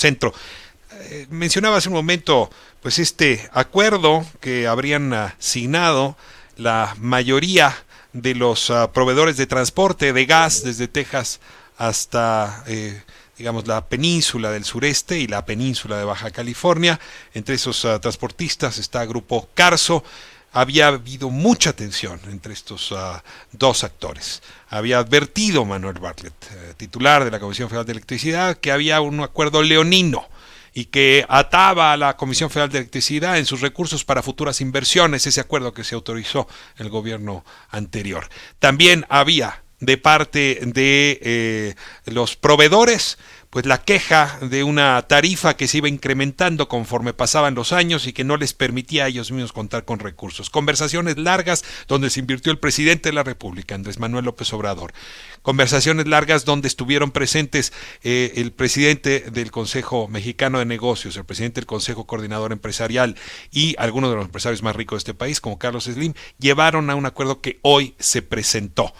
centro. Mencionaba hace un momento, pues este acuerdo que habrían asignado la mayoría de los proveedores de transporte de gas desde Texas hasta, digamos, la península del sureste y la península de Baja California. Entre esos transportistas está Grupo Carso. Había habido mucha tensión entre estos dos actores. Había advertido Manuel Bartlett, titular de la Comisión Federal de Electricidad, que había un acuerdo leonino y que ataba a la Comisión Federal de Electricidad en sus recursos para futuras inversiones, ese acuerdo que se autorizó en el gobierno anterior. También había de parte de los proveedores pues la queja de una tarifa que se iba incrementando conforme pasaban los años y que no les permitía a ellos mismos contar con recursos. Conversaciones largas donde se invirtió el presidente de la República, Andrés Manuel López Obrador. Conversaciones largas donde estuvieron presentes el presidente del Consejo Mexicano de Negocios, el presidente del Consejo Coordinador Empresarial y algunos de los empresarios más ricos de este país, como Carlos Slim, llevaron a un acuerdo que hoy se presentó.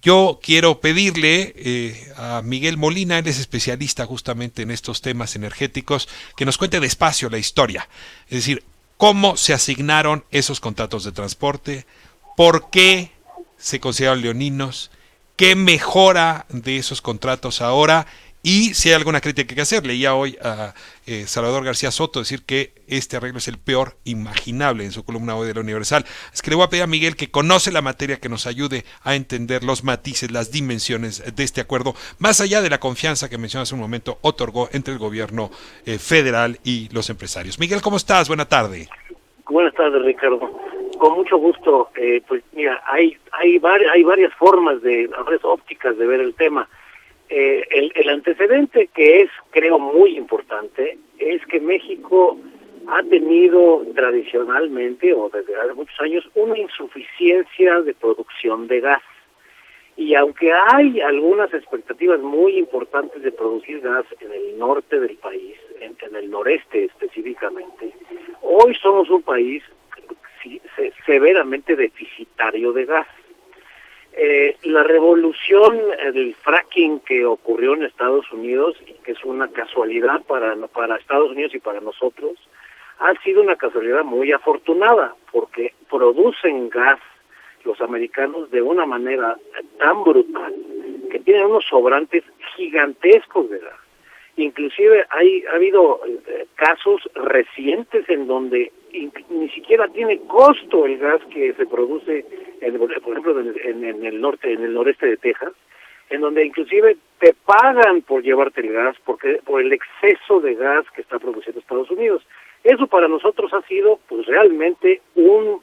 Yo quiero pedirle a Miguel Molina, él es especialista justamente en estos temas energéticos, que nos cuente despacio la historia. Es decir, cómo se asignaron esos contratos de transporte, por qué se consideraron leoninos, qué mejora de esos contratos ahora y si hay alguna crítica que hacer. Leía hoy a Salvador García Soto decir que este arreglo es el peor imaginable en su columna hoy de la Universal. Es que le voy a pedir a Miguel, que conoce la materia, que nos ayude a entender los matices, las dimensiones de este acuerdo, más allá de la confianza que mencioné hace un momento otorgó entre el gobierno federal y los empresarios. Miguel, ¿cómo estás? Buena tarde. Buenas tardes, Ricardo. Con mucho gusto. Pues mira, hay varias formas, varias ópticas de ver el tema. El antecedente que es, creo, muy importante, es que México ha tenido tradicionalmente, o desde hace muchos años, una insuficiencia de producción de gas. Y aunque hay algunas expectativas muy importantes de producir gas en el norte del país, en el noreste específicamente, hoy somos un país severamente deficitario de gas. La revolución del fracking que ocurrió en Estados Unidos, y que es una casualidad para Estados Unidos y para nosotros, ha sido una casualidad muy afortunada, porque producen gas los americanos de una manera tan brutal que tienen unos sobrantes gigantescos de gas. Inclusive ha habido casos recientes en donde ni siquiera tiene costo el gas que se produce, por ejemplo, en el norte, en el noreste de Texas, en donde inclusive te pagan por llevarte el gas por el exceso de gas que está produciendo Estados Unidos. Eso para nosotros ha sido pues realmente un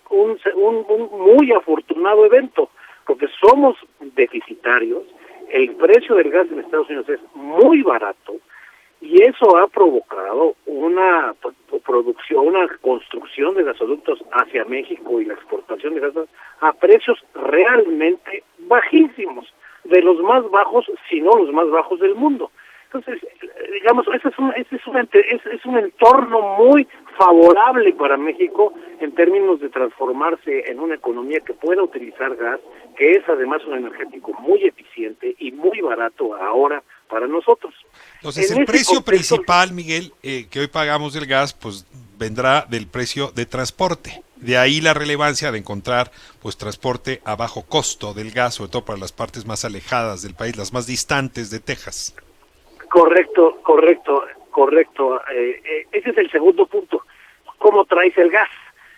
muy afortunado evento, porque somos deficitarios, el precio del gas en Estados Unidos es muy barato, y eso ha provocado una producción, una construcción de gasoductos hacia México y la exportación de gas a precios realmente bajísimos, de los más bajos, si no los más bajos del mundo. Entonces, digamos, es un entorno muy favorable para México en términos de transformarse en una economía que pueda utilizar gas, que es además un energético muy eficiente y muy barato ahora para nosotros. Entonces, el precio principal, Miguel, que hoy pagamos del gas, pues vendrá del precio de transporte. De ahí la relevancia de encontrar pues transporte a bajo costo del gas, sobre todo para las partes más alejadas del país, las más distantes de Texas. Correcto. Ese es el segundo punto. ¿Cómo traes el gas?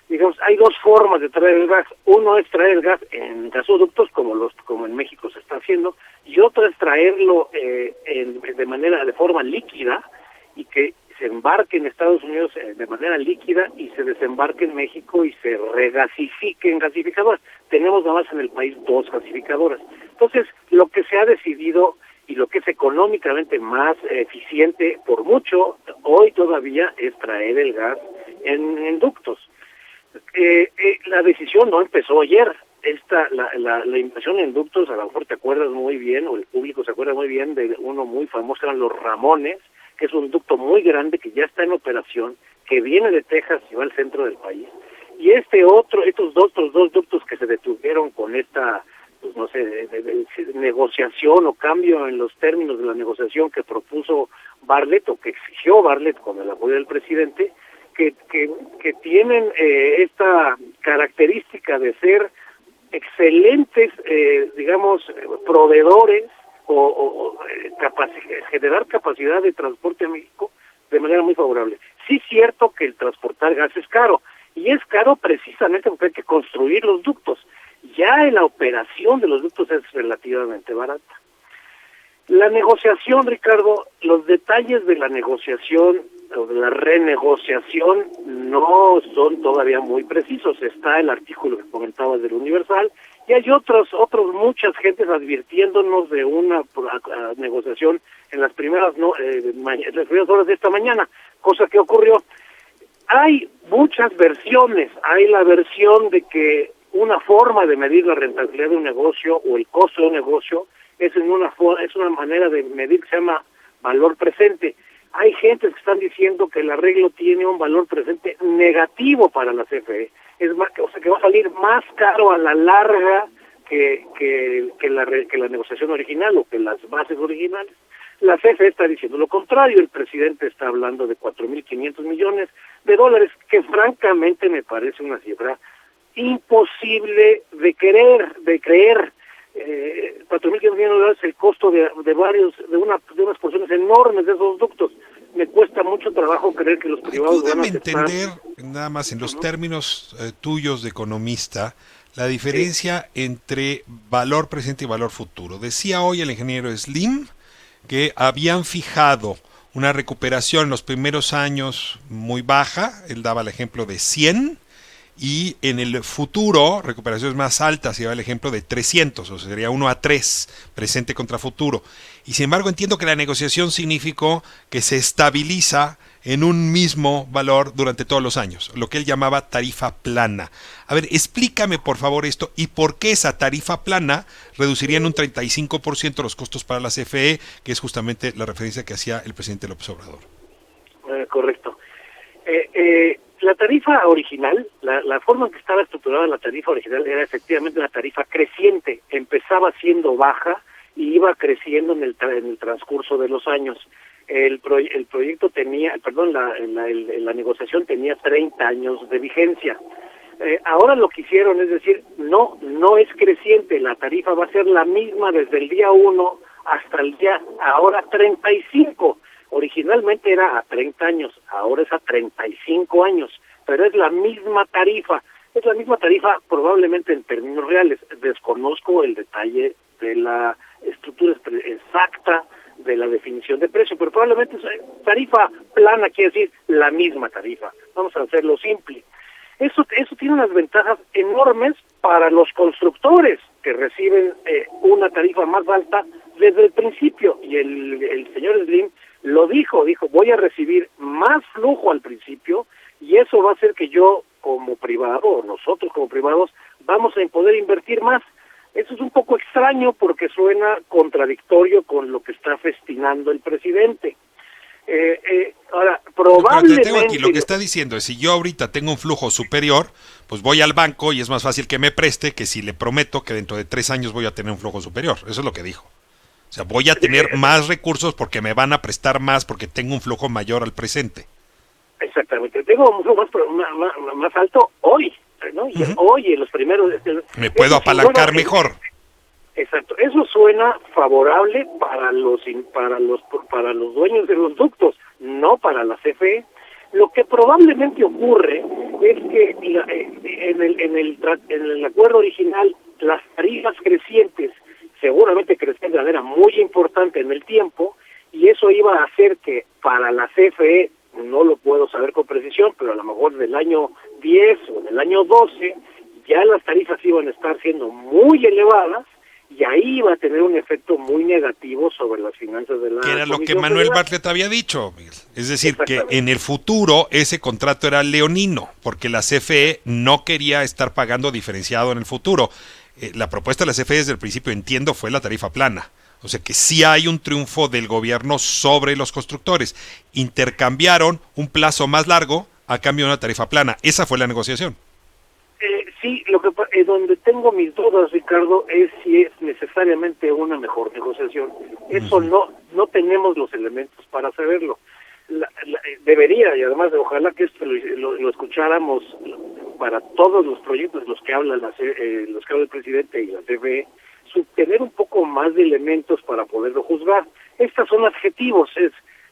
Digamos, hay dos formas de traer el gas. Uno es traer el gas en gasoductos, como en México se está haciendo, y otro es traerlo de forma líquida, y que se embarque en Estados Unidos de manera líquida y se desembarque en México y se regasifique en gasificadoras. Tenemos nada más en el país 2 gasificadoras. Entonces, lo que se ha decidido y lo que es económicamente más eficiente por mucho hoy todavía es traer el gas en ductos. La decisión no empezó ayer. La inversión en ductos, a lo mejor te acuerdas muy bien, o el público se acuerda muy bien de uno muy famoso, eran los Ramones, que es un ducto muy grande que ya está en operación, que viene de Texas y va al centro del país. Y estos dos ductos que se detuvieron con esta pues no sé, de negociación o cambio en los términos de la negociación que propuso Bartlett o que exigió Bartlett con el apoyo del presidente, que tienen esta característica de ser excelentes, digamos, proveedores o generar capacidad de transporte a México de manera muy favorable. Sí es cierto que el transportar gas es caro, y es caro precisamente porque hay que construir los ductos. Ya en la operación de los ductos es relativamente barata. La negociación, Ricardo, los detalles de la negociación o de la renegociación no son todavía muy precisos. Está el artículo que comentabas del Universal, y hay muchas gentes advirtiéndonos de una negociación en las primeras horas de esta mañana, cosa que ocurrió. Hay muchas versiones. Hay la versión de que una forma de medir la rentabilidad de un negocio o el costo de un negocio es una manera de medir que se llama valor presente. Hay gente que están diciendo que el arreglo tiene un valor presente negativo para la CFE. Es más, o sea, que va a salir más caro a la larga que la negociación original o que las bases originales. La CFE está diciendo lo contrario. El presidente está hablando de 4.500 millones de dólares, que francamente me parece una cifra imposible de creer. 4.500 millones de dólares es el costo de unas porciones enormes de esos ductos. Me cuesta mucho trabajo creer que los privados van a aceptar. Entender, nada más en los términos tuyos de economista, la diferencia entre valor presente y valor futuro. Decía hoy el ingeniero Slim que habían fijado una recuperación en los primeros años muy baja, él daba el ejemplo de 100, y en el futuro, recuperaciones más altas, lleva el ejemplo de 300, o sea, sería 1-3, presente contra futuro. Y sin embargo entiendo que la negociación significó que se estabiliza en un mismo valor durante todos los años, lo que él llamaba tarifa plana. A ver, explícame por favor esto, y por qué esa tarifa plana reduciría en un 35% los costos para la CFE, que es justamente la referencia que hacía el presidente López Obrador. Correcto. La tarifa original, la forma en que estaba estructurada la tarifa original era efectivamente una tarifa creciente. Empezaba siendo baja y iba creciendo en el transcurso de los años. El proyecto tenía, la negociación tenía 30 años de vigencia. Ahora lo que hicieron es decir, no es creciente, la tarifa va a ser la misma desde el día 1 hasta el día, ahora 35. Originalmente era a 30 años, ahora es a 35 años, pero es la misma tarifa. Es la misma tarifa probablemente en términos reales. Desconozco el detalle de la estructura exacta de la definición de precio, pero probablemente tarifa plana quiere decir la misma tarifa. Vamos a hacerlo simple. Eso tiene unas ventajas enormes para los constructores que reciben una tarifa más alta desde el principio, y el señor Slim lo dijo, voy a recibir más flujo al principio, y eso va a hacer que yo como privado, o nosotros como privados, vamos a poder invertir más. Eso es un poco extraño porque suena contradictorio con lo que está festinando el presidente. Ahora, probablemente... Tengo aquí, lo que está diciendo es, si yo ahorita tengo un flujo superior, pues voy al banco y es más fácil que me preste que si le prometo que dentro de 3 años voy a tener un flujo superior. Eso es lo que dijo. O sea, voy a tener más recursos porque me van a prestar más porque tengo un flujo mayor al presente. Exactamente. Tengo un flujo más alto hoy, ¿no? Y hoy, en los primeros... Me puedo apalancar mejor. Exacto. Eso suena favorable para los dueños de los ductos, no para la CFE. Lo que probablemente ocurre es que en el acuerdo original las tarifas crecientes seguramente crecían de manera muy importante en el tiempo, y eso iba a hacer que para la CFE, no lo puedo saber con precisión, pero a lo mejor del año 10 o del año 12 ya las tarifas iban a estar siendo muy elevadas, y ahí iba a tener un efecto muy negativo sobre las finanzas de la... Que era lo que Manuel Bartlett había dicho, Miguel. Es decir, que en el futuro ese contrato era leonino, porque la CFE no quería estar pagando diferenciado en el futuro. La propuesta de la CFE desde el principio, entiendo, fue la tarifa plana. O sea que sí hay un triunfo del gobierno sobre los constructores. Intercambiaron un plazo más largo a cambio de una tarifa plana. Esa fue la negociación. Sí, donde tengo mis dudas, Ricardo, es si es necesariamente una mejor negociación. Eso no tenemos los elementos para saberlo. Debería, y además ojalá que esto lo escucháramos para todos los proyectos los que habla los que habla el presidente y la CFE, tener un poco más de elementos para poderlo juzgar. Estos son adjetivos, es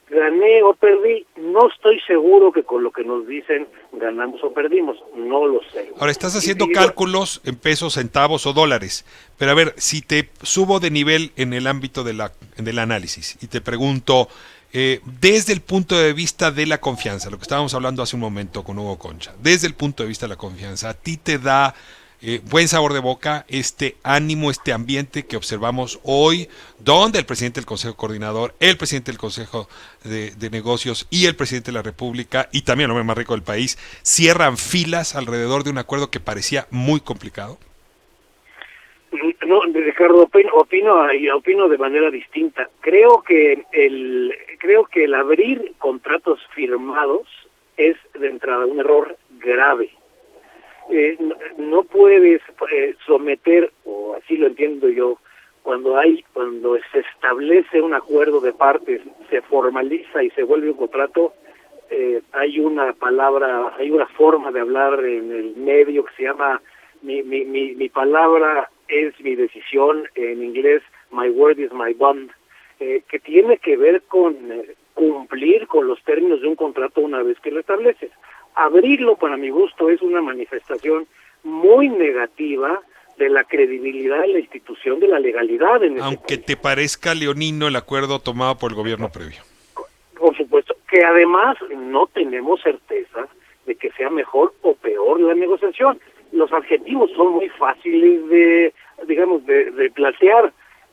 gané o perdí. No estoy seguro que con lo que nos dicen ganamos o perdimos, no lo sé. Ahora estás haciendo cálculos en pesos, centavos o dólares, pero a ver, si te subo de nivel en el ámbito del análisis y te pregunto, desde el punto de vista de la confianza, lo que estábamos hablando hace un momento con Hugo Concha, desde el punto de vista de la confianza, ¿a ti te da buen sabor de boca este ánimo, este ambiente que observamos hoy, donde el presidente del Consejo Coordinador, el presidente del Consejo de Negocios y el presidente de la República, y también el hombre más rico del país, cierran filas alrededor de un acuerdo que parecía muy complicado? No, Ricardo, opino de manera distinta. Creo que el abrir contratos firmados es de entrada un error grave. No puedes someter, o así lo entiendo yo, cuando se establece un acuerdo de partes, se formaliza y se vuelve un contrato, hay una forma de hablar en el medio que se llama mi palabra es mi decisión, en inglés my word is my bond, que tiene que ver con cumplir con los términos de un contrato una vez que lo estableces. Abrirlo, para mi gusto, es una manifestación muy negativa de la credibilidad de la institución, de la legalidad en aunque país. Te parezca leonino el acuerdo tomado por el gobierno previo. Por supuesto, que además no tenemos certeza de que sea mejor o peor la negociación. Los adjetivos son muy fáciles de plantear,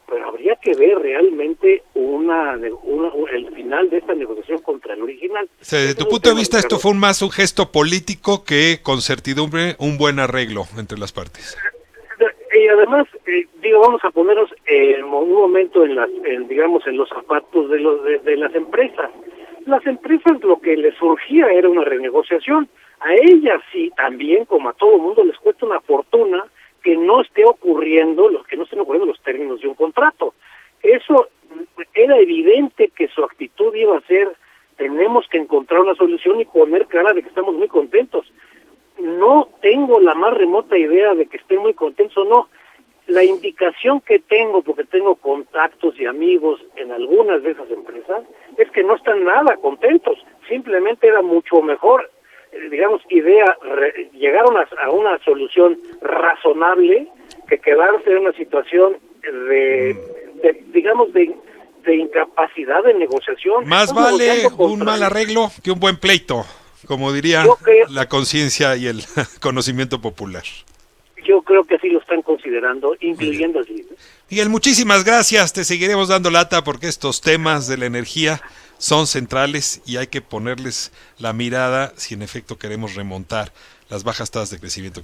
pero habría que ver realmente el final de esta negociación contra el original. O sea, desde tu punto de vista, esto fue más un gesto político que con certidumbre un buen arreglo entre las partes. Y además, vamos a ponernos en un momento en los zapatos de las empresas. Las empresas lo que les surgía era una renegociación. A ellas sí, también, como a todo mundo, les cuesta una fortuna que no estén ocurriendo los términos de un contrato. Eso era evidente que su actitud iba a ser: tenemos que encontrar una solución y poner cara de que estamos muy contentos. No tengo la más remota idea de que estén muy contentos o no. La indicación que tengo, porque tengo contactos y amigos en algunas de esas empresas, es que no están nada contentos. Simplemente era mucho mejor, llegaron a una solución razonable que quedarse en una situación de incapacidad de negociación. Más vale un mal arreglo que un buen pleito, como diría la conciencia y el conocimiento popular. Yo creo que así lo están considerando, incluyendo así. Miguel, muchísimas gracias. Te seguiremos dando lata porque estos temas de la energía son centrales y hay que ponerles la mirada si en efecto queremos remontar las bajas tasas de crecimiento.